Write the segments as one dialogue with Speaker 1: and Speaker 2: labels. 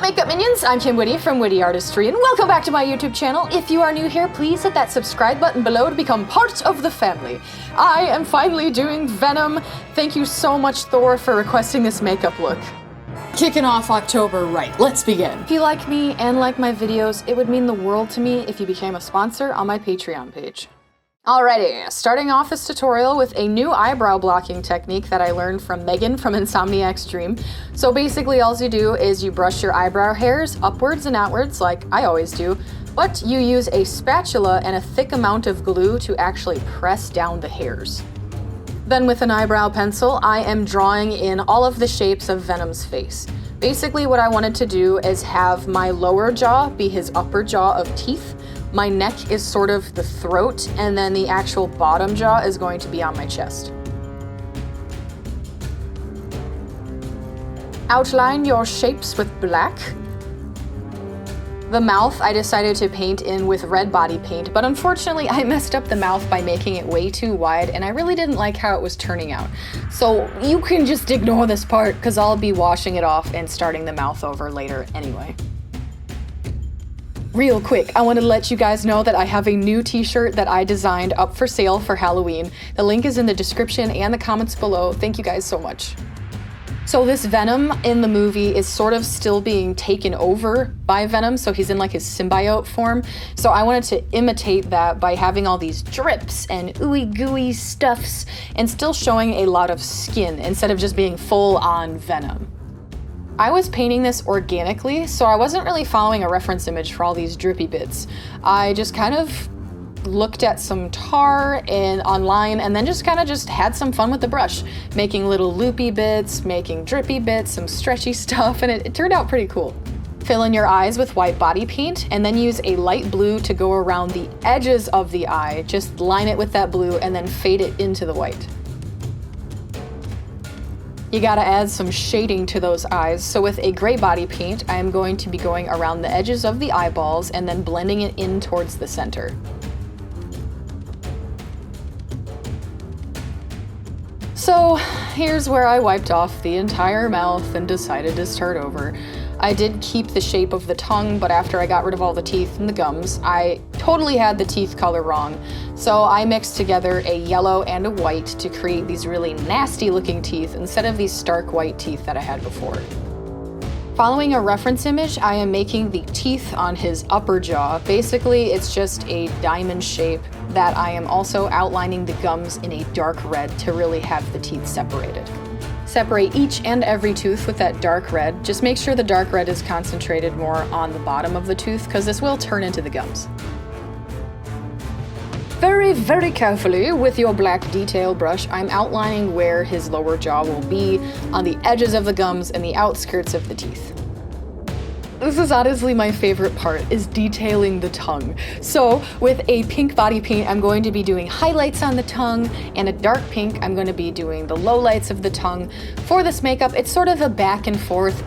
Speaker 1: makeup minions? I'm Kim Witte from WitteArtistry, and welcome back to my YouTube channel. If you are new here, please hit that subscribe button below to become part of the family. I am finally doing Venom. Thank you so much, Thor, for requesting this makeup look. Kicking off October right, let's begin. If you like me and like my videos, it would mean the world to me if you became a sponsor on my Patreon page. Alrighty, starting off this tutorial with a new eyebrow blocking technique that I learned from Megan from Insomniac's Dream. So basically all you do is you brush your eyebrow hairs upwards and outwards like I always do, but you use a spatula and a thick amount of glue to actually press down the hairs. Then with an eyebrow pencil, I am drawing in all of the shapes of Venom's face. Basically what I wanted to do is have my lower jaw be his upper jaw of teeth. My neck is sort of the throat, and then the actual bottom jaw is going to be on my chest. Outline your shapes with black. The mouth I decided to paint in with red body paint, but unfortunately I messed up the mouth by making it way too wide, and I really didn't like how it was turning out. So you can just ignore this part, because I'll be washing it off and starting the mouth over later anyway. Real quick, I want to let you guys know that I have a new t-shirt that I designed up for sale for Halloween. The link is in the description and the comments below. Thank you guys so much. So this Venom in the movie is sort of still being taken over by Venom, so he's in like his symbiote form. So I wanted to imitate that by having all these drips and ooey gooey stuffs and still showing a lot of skin instead of just being full on Venom. I was painting this organically, so I wasn't really following a reference image for all these drippy bits. I just kind of looked at some tar online and then just had some fun with the brush, making little loopy bits, making drippy bits, some stretchy stuff, and it turned out pretty cool. Fill in your eyes with white body paint and then use a light blue to go around the edges of the eye. Just line it with that blue and then fade it into the white. You gotta add some shading to those eyes, so with a gray body paint, I am going to be going around the edges of the eyeballs and then blending it in towards the center. So here's where I wiped off the entire mouth and decided to start over. I did keep the shape of the tongue, but after I got rid of all the teeth and the gums, I totally had the teeth color wrong. So I mixed together a yellow and a white to create these really nasty looking teeth instead of these stark white teeth that I had before. Following a reference image, I am making the teeth on his upper jaw. Basically, it's just a diamond shape that I am also outlining the gums in a dark red to really have the teeth separated. Separate each and every tooth with that dark red. Just make sure the dark red is concentrated more on the bottom of the tooth, because this will turn into the gums. Very, very carefully with your black detail brush, I'm outlining where his lower jaw will be on the edges of the gums and the outskirts of the teeth. This is honestly my favorite part, is detailing the tongue. So with a pink body paint, I'm going to be doing highlights on the tongue, and a dark pink, I'm going to be doing the lowlights of the tongue. For this makeup, it's sort of a back and forth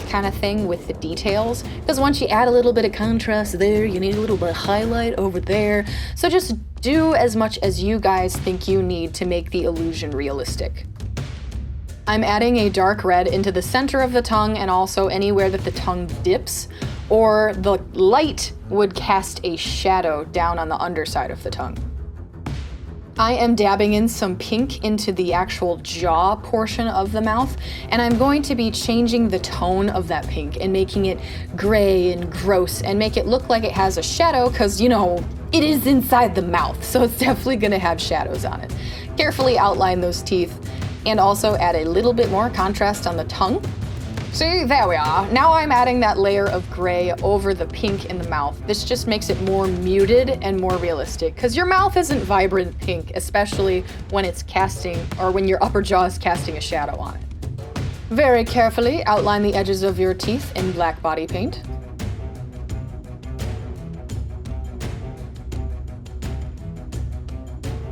Speaker 1: kind of thing with the details, because once you add a little bit of contrast there, you need a little bit of highlight over there. So just do as much as you guys think you need to make the illusion realistic. I'm adding a dark red into the center of the tongue and also anywhere that the tongue dips, or the light would cast a shadow down on the underside of the tongue. I am dabbing in some pink into the actual jaw portion of the mouth, and I'm going to be changing the tone of that pink and making it gray and gross and make it look like it has a shadow, because, you know, it is inside the mouth, so it's definitely going to have shadows on it. Carefully outline those teeth, and also add a little bit more contrast on the tongue. See, there we are. Now I'm adding that layer of gray over the pink in the mouth. This just makes it more muted and more realistic, because your mouth isn't vibrant pink, especially when it's casting, or when your upper jaw is casting a shadow on it. Very carefully outline the edges of your teeth in black body paint.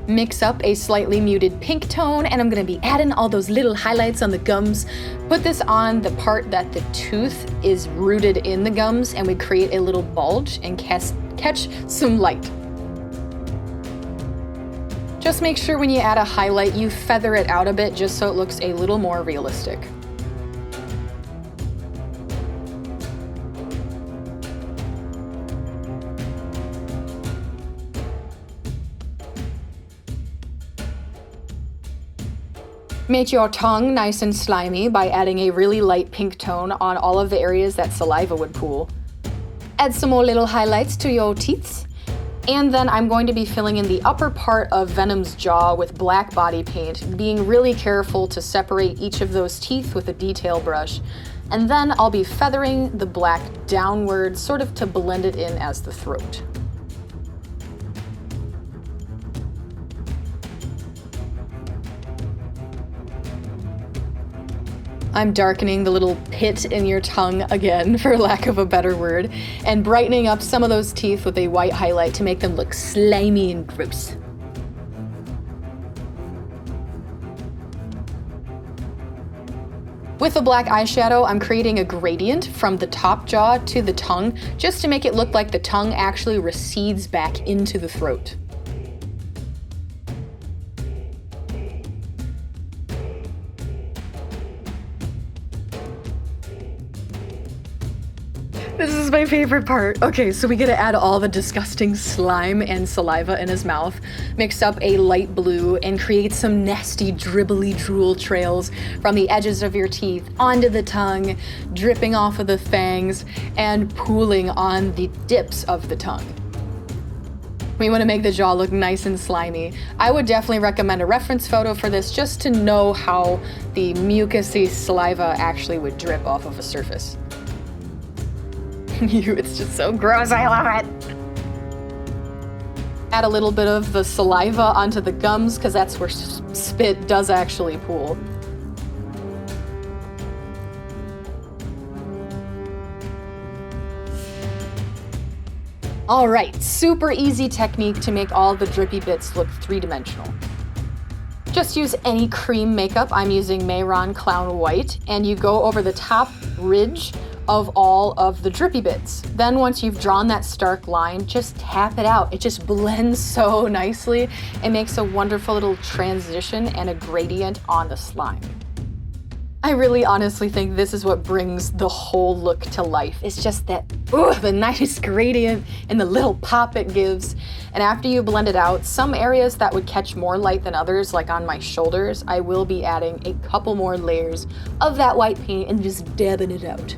Speaker 1: Mix up a slightly muted pink tone, and I'm going to be adding all those little highlights on the gums. Put this on the part that the tooth is rooted in the gums, and we create a little bulge and catch some light. Just make sure when you add a highlight, you feather it out a bit just so it looks a little more realistic. Make your tongue nice and slimy by adding a really light pink tone on all of the areas that saliva would pool. Add some more little highlights to your teeth. And then I'm going to be filling in the upper part of Venom's jaw with black body paint, being really careful to separate each of those teeth with a detail brush. And then I'll be feathering the black downward, sort of to blend it in as the throat. I'm darkening the little pit in your tongue again, for lack of a better word, and brightening up some of those teeth with a white highlight to make them look slimy and gross. With the black eyeshadow, I'm creating a gradient from the top jaw to the tongue, just to make it look like the tongue actually recedes back into the throat. This is my favorite part. Okay, so we get to add all the disgusting slime and saliva in his mouth, mix up a light blue, and create some nasty dribbly drool trails from the edges of your teeth onto the tongue, dripping off of the fangs, and pooling on the dips of the tongue. We want to make the jaw look nice and slimy. I would definitely recommend a reference photo for this just to know how the mucousy saliva actually would drip off of a surface. It's just so gross, I love it! Add a little bit of the saliva onto the gums, because that's where spit does actually pool. Alright, super easy technique to make all the drippy bits look three-dimensional. Just use any cream makeup. I'm using Mayron Clown White, and you go over the top ridge of all of the drippy bits. Then once you've drawn that stark line, just tap it out. It just blends so nicely. It makes a wonderful little transition and a gradient on the slime. I really honestly think this is what brings the whole look to life. It's just that, the nice gradient and the little pop it gives. And after you blend it out, some areas that would catch more light than others, like on my shoulders, I will be adding a couple more layers of that white paint and just dabbing it out.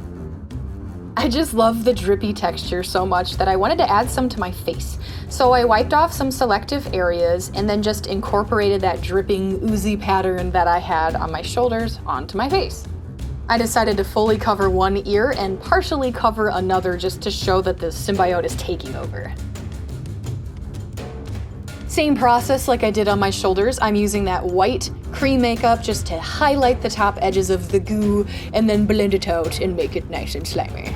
Speaker 1: I just love the drippy texture so much that I wanted to add some to my face. So I wiped off some selective areas and then just incorporated that dripping oozy pattern that I had on my shoulders onto my face. I decided to fully cover one ear and partially cover another just to show that the symbiote is taking over. Same process like I did on my shoulders. I'm using that white cream makeup just to highlight the top edges of the goo and then blend it out and make it nice and slimy.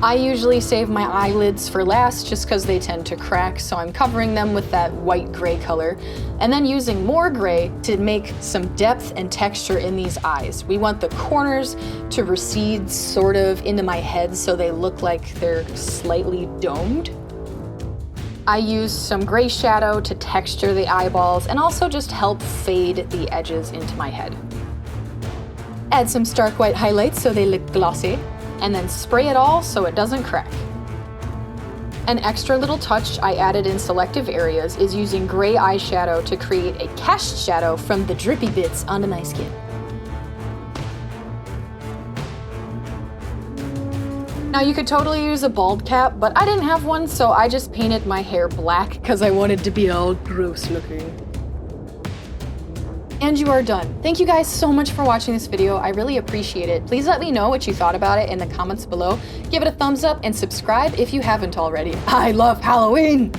Speaker 1: I usually save my eyelids for last just because they tend to crack, so I'm covering them with that white gray color and then using more gray to make some depth and texture in these eyes. We want the corners to recede sort of into my head so they look like they're slightly domed. I use some gray shadow to texture the eyeballs and also just help fade the edges into my head. Add some stark white highlights so they look glossy, and then spray it all so it doesn't crack. An extra little touch I added in selective areas is using gray eyeshadow to create a cast shadow from the drippy bits onto my skin. Now you could totally use a bald cap, but I didn't have one, so I just painted my hair black because I wanted to be all gross looking. And you are done. Thank you guys so much for watching this video. I really appreciate it. Please let me know what you thought about it in the comments below. Give it a thumbs up and subscribe if you haven't already. I love Halloween!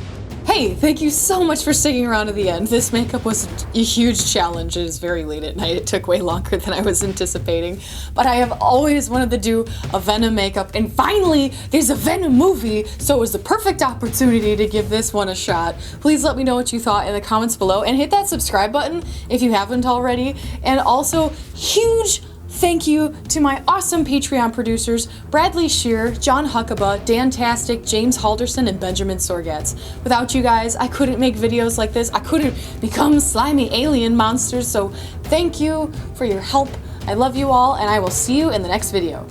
Speaker 1: Hey, thank you so much for sticking around to the end. This makeup was a huge challenge. It is very late at night. It took way longer than I was anticipating. But I have always wanted to do a Venom makeup, and finally there's a Venom movie, so it was the perfect opportunity to give this one a shot. Please let me know what you thought in the comments below, and hit that subscribe button if you haven't already. And also, huge thank you to my awesome Patreon producers, Bradley Shear, John Huckabee, Dantastic, James Halderson, and Benjamin Sorgatz. Without you guys, I couldn't make videos like this. I couldn't become slimy alien monsters, so thank you for your help. I love you all, and I will see you in the next video.